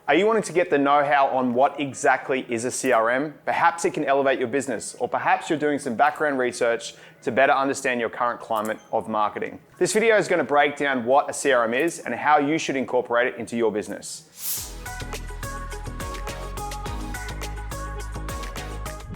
Are you wanting to get the know-how on what exactly is a CRM? Perhaps it can elevate your business, or perhaps you're doing some background research to better understand your current climate of marketing. This video is going to break down what a CRM is and how you should incorporate it into your business.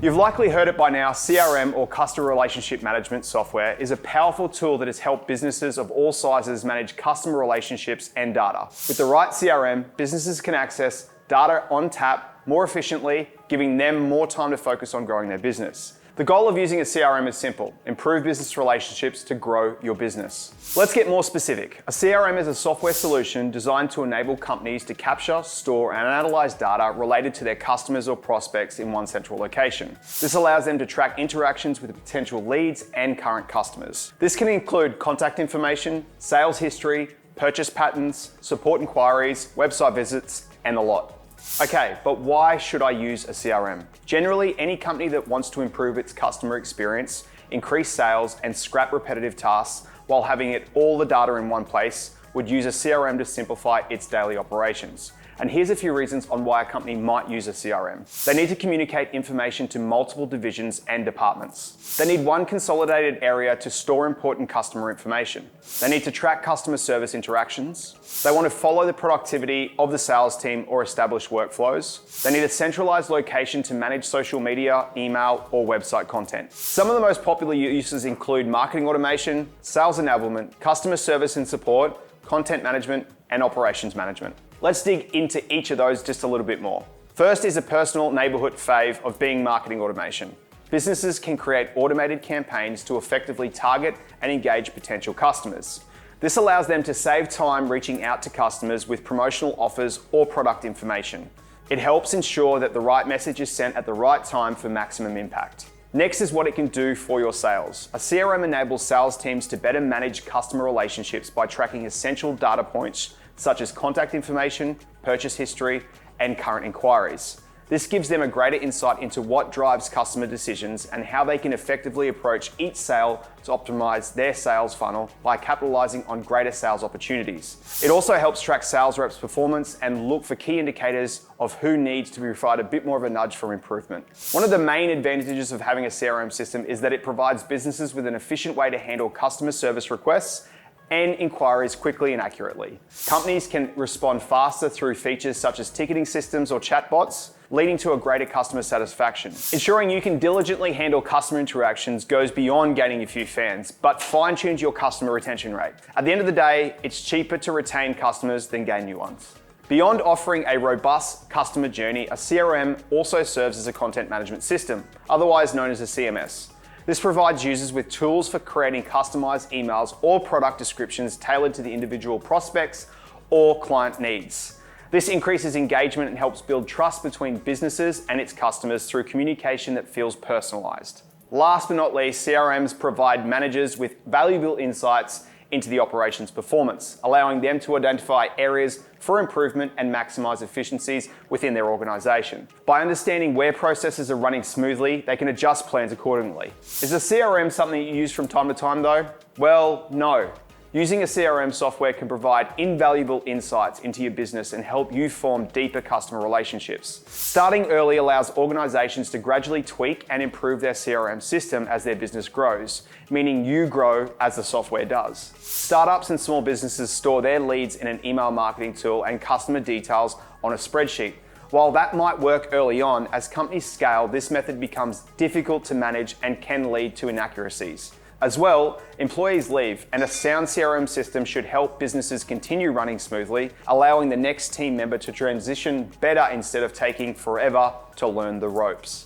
You've likely heard it by now, CRM or customer relationship management software is a powerful tool that has helped businesses of all sizes manage customer relationships and data. With the right CRM, businesses can access data on tap more efficiently, giving them more time to focus on growing their business. The goal of using a CRM is simple: improve business relationships to grow your business. Let's get more specific. A CRM is a software solution designed to enable companies to capture, store, and analyze data related to their customers or prospects in one central location. This allows them to track interactions with potential leads and current customers. This can include contact information, sales history, purchase patterns, support inquiries, website visits, and a lot. Okay, but why should I use a CRM? Generally, any company that wants to improve its customer experience, increase sales, and scrap repetitive tasks while having all the data in one place would use a CRM to simplify its daily operations. And here's a few reasons on why a company might use a CRM. They need to communicate information to multiple divisions and departments. They need one consolidated area to store important customer information. They need to track customer service interactions. They want to follow the productivity of the sales team or establish workflows. They need a centralized location to manage social media, email, or website content. Some of the most popular uses include marketing automation, sales enablement, customer service and support, content management, and operations management. Let's dig into each of those just a little bit more. First is a personal neighborhood fave of being marketing automation. Businesses can create automated campaigns to effectively target and engage potential customers. This allows them to save time reaching out to customers with promotional offers or product information. It helps ensure that the right message is sent at the right time for maximum impact. Next is what it can do for your sales. A CRM enables sales teams to better manage customer relationships by tracking essential data points such as contact information, purchase history, and current inquiries. This gives them a greater insight into what drives customer decisions and how they can effectively approach each sale to optimize their sales funnel by capitalizing on greater sales opportunities. It also helps track sales reps' performance and look for key indicators of who needs to be provided a bit more of a nudge for improvement. One of the main advantages of having a CRM system is that it provides businesses with an efficient way to handle customer service requests and inquiries quickly and accurately. Companies can respond faster through features such as ticketing systems or chatbots, leading to a greater customer satisfaction. Ensuring you can diligently handle customer interactions goes beyond gaining a few fans, but fine-tunes your customer retention rate. At the end of the day, it's cheaper to retain customers than gain new ones. Beyond offering a robust customer journey, a CRM also serves as a content management system, otherwise known as a CMS. This provides users with tools for creating customized emails or product descriptions tailored to the individual prospects or client needs. This increases engagement and helps build trust between businesses and its customers through communication that feels personalized. Last but not least, CRMs provide managers with valuable insights into the operations performance, allowing them to identify areas for improvement and maximize efficiencies within their organization. By understanding where processes are running smoothly, they can adjust plans accordingly. Is a CRM something you use from time to time though? Well, no. Using a CRM software can provide invaluable insights into your business and help you form deeper customer relationships. Starting early allows organizations to gradually tweak and improve their CRM system as their business grows, meaning you grow as the software does. Startups and small businesses store their leads in an email marketing tool and customer details on a spreadsheet. While that might work early on, as companies scale, this method becomes difficult to manage and can lead to inaccuracies. As well, employees leave, and a sound CRM system should help businesses continue running smoothly, allowing the next team member to transition better instead of taking forever to learn the ropes.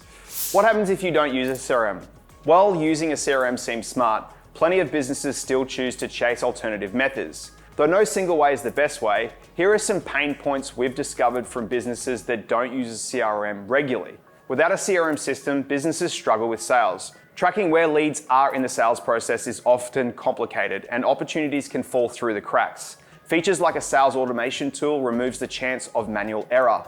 What happens if you don't use a CRM? While using a CRM seems smart, plenty of businesses still choose to chase alternative methods. Though no single way is the best way, here are some pain points we've discovered from businesses that don't use a CRM regularly. Without a CRM system, businesses struggle with sales. Tracking where leads are in the sales process is often complicated and opportunities can fall through the cracks. Features like a sales automation tool removes the chance of manual error.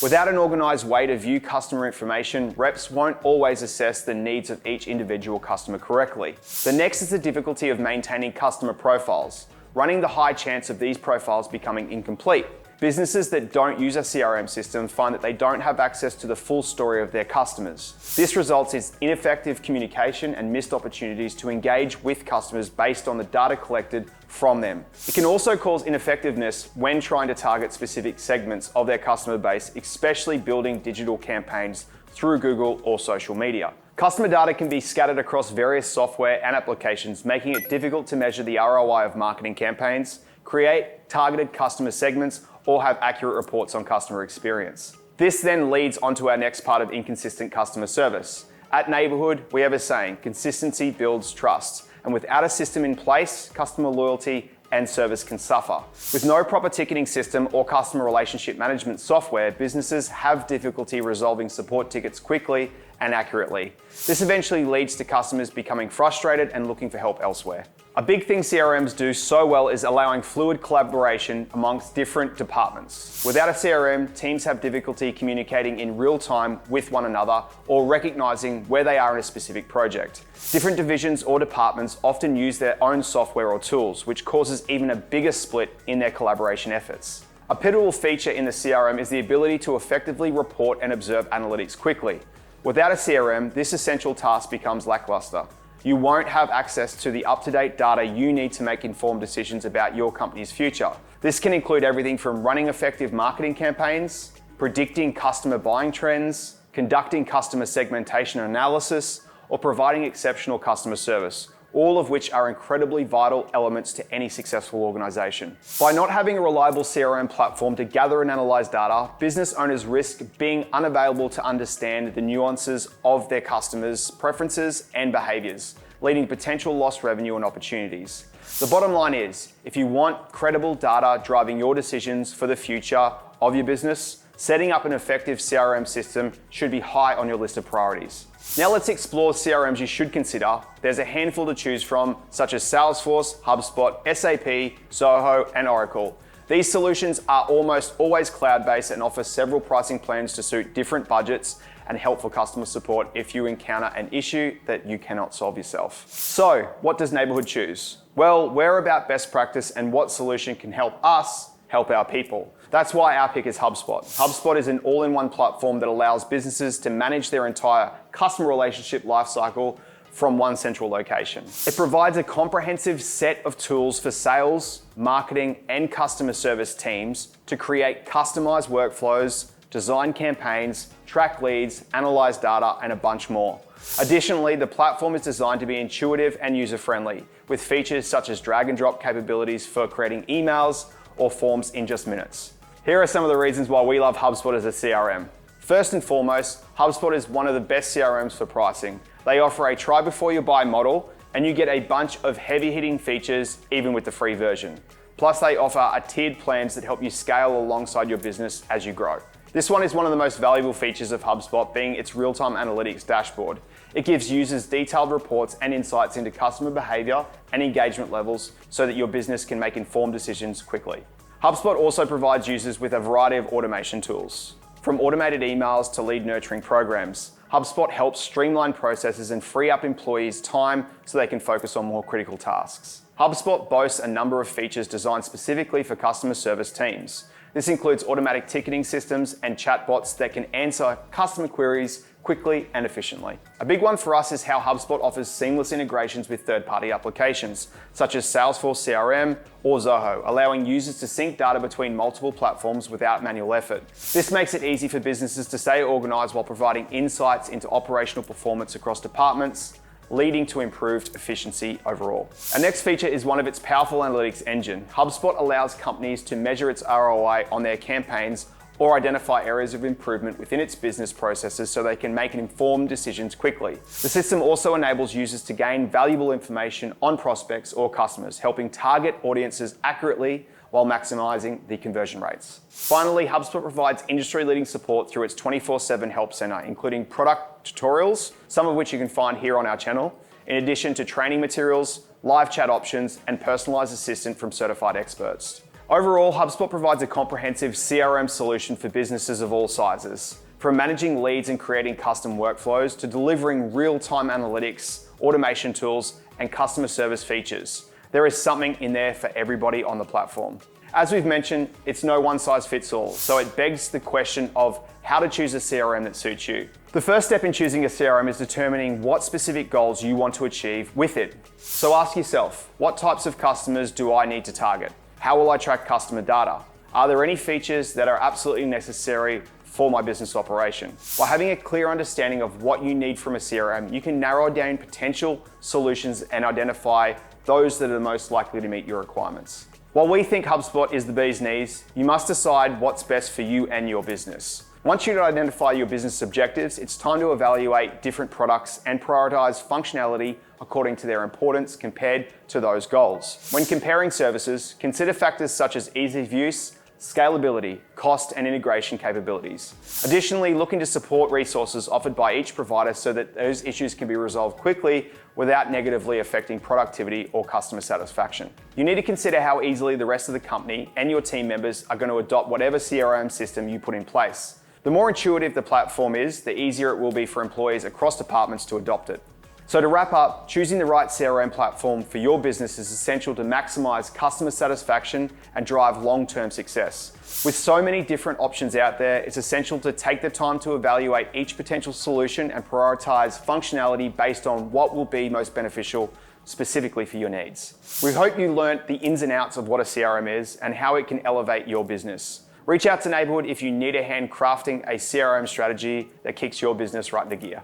Without an organized way to view customer information, reps won't always assess the needs of each individual customer correctly. The next is the difficulty of maintaining customer profiles, running the high chance of these profiles becoming incomplete. Businesses that don't use a CRM system find that they don't have access to the full story of their customers. This results in ineffective communication and missed opportunities to engage with customers based on the data collected from them. It can also cause ineffectiveness when trying to target specific segments of their customer base, especially building digital campaigns through Google or social media. Customer data can be scattered across various software and applications, making it difficult to measure the ROI of marketing campaigns, create targeted customer segments, or have accurate reports on customer experience. This then leads onto our next part of inconsistent customer service. At Neighborhood, we have a saying, consistency builds trust. And without a system in place, customer loyalty and service can suffer. With no proper ticketing system or customer relationship management software, businesses have difficulty resolving support tickets quickly and accurately. This eventually leads to customers becoming frustrated and looking for help elsewhere. A big thing CRMs do so well is allowing fluid collaboration amongst different departments. Without a CRM, teams have difficulty communicating in real time with one another or recognizing where they are in a specific project. Different divisions or departments often use their own software or tools, which causes even a bigger split in their collaboration efforts. A pivotal feature in the CRM is the ability to effectively report and observe analytics quickly. Without a CRM, this essential task becomes lackluster. You won't have access to the up-to-date data you need to make informed decisions about your company's future. This can include everything from running effective marketing campaigns, predicting customer buying trends, conducting customer segmentation analysis, or providing exceptional customer service, all of which are incredibly vital elements to any successful organization. By not having a reliable CRM platform to gather and analyze data, business owners risk being unavailable to understand the nuances of their customers' preferences and behaviors, leading to potential lost revenue and opportunities. The bottom line is, if you want credible data driving your decisions for the future of your business, setting up an effective CRM system should be high on your list of priorities. Now let's explore CRMs you should consider. There's a handful to choose from, such as Salesforce, HubSpot, SAP, Zoho, and Oracle. These solutions are almost always cloud-based and offer several pricing plans to suit different budgets and helpful customer support if you encounter an issue that you cannot solve yourself. So, what does Neighborhood choose? Well, we're about best practice and what solution can help us help our people. That's why our pick is HubSpot. HubSpot is an all-in-one platform that allows businesses to manage their entire customer relationship lifecycle from one central location. It provides a comprehensive set of tools for sales, marketing, and customer service teams to create customized workflows, design campaigns, track leads, analyze data, and a bunch more. Additionally, the platform is designed to be intuitive and user-friendly, with features such as drag and drop capabilities for creating emails or forms in just minutes. Here are some of the reasons why we love HubSpot as a CRM. First and foremost, HubSpot is one of the best CRMs for pricing. They offer a try before you buy model, and you get a bunch of heavy-hitting features even with the free version. Plus, they offer tiered plans that help you scale alongside your business as you grow. This one is one of the most valuable features of HubSpot, being its real-time analytics dashboard. It gives users detailed reports and insights into customer behavior and engagement levels so that your business can make informed decisions quickly. HubSpot also provides users with a variety of automation tools. From automated emails to lead nurturing programs, HubSpot helps streamline processes and free up employees' time so they can focus on more critical tasks. HubSpot boasts a number of features designed specifically for customer service teams. This includes automatic ticketing systems and chatbots that can answer customer queries quickly and efficiently. A big one for us is how HubSpot offers seamless integrations with third-party applications, such as Salesforce CRM or Zoho, allowing users to sync data between multiple platforms without manual effort. This makes it easy for businesses to stay organized while providing insights into operational performance across departments, leading to improved efficiency overall. Our next feature is one of its powerful analytics engine. HubSpot allows companies to measure its ROI on their campaigns or identify areas of improvement within its business processes so they can make informed decisions quickly. The system also enables users to gain valuable information on prospects or customers, helping target audiences accurately while maximizing the conversion rates. Finally, HubSpot provides industry-leading support through its 24/7 help center, including product tutorials, some of which you can find here on our channel, in addition to training materials, live chat options, and personalized assistance from certified experts. Overall, HubSpot provides a comprehensive CRM solution for businesses of all sizes, from managing leads and creating custom workflows to delivering real-time analytics, automation tools, and customer service features. There is something in there for everybody on the platform. As we've mentioned, it's no one size fits all, so it begs the question of how to choose a CRM that suits you. The first step in choosing a CRM is determining what specific goals you want to achieve with it. So ask yourself, what types of customers do I need to target? How will I track customer data? Are there any features that are absolutely necessary for my business operation? By having a clear understanding of what you need from a CRM, you can narrow down potential solutions and identify those that are the most likely to meet your requirements. While we think HubSpot is the bee's knees, you must decide what's best for you and your business. Once you identify your business objectives, it's time to evaluate different products and prioritize functionality according to their importance compared to those goals. When comparing services, consider factors such as ease of use, scalability, cost, and integration capabilities. Additionally, look into support resources offered by each provider so that those issues can be resolved quickly without negatively affecting productivity or customer satisfaction. You need to consider how easily the rest of the company and your team members are going to adopt whatever CRM system you put in place. The more intuitive the platform is, the easier it will be for employees across departments to adopt it. So to wrap up, choosing the right CRM platform for your business is essential to maximize customer satisfaction and drive long-term success. With so many different options out there, it's essential to take the time to evaluate each potential solution and prioritize functionality based on what will be most beneficial specifically for your needs. We hope you learnt the ins and outs of what a CRM is and how it can elevate your business. Reach out to Neighborhood if you need a hand crafting a CRM strategy that kicks your business right into gear.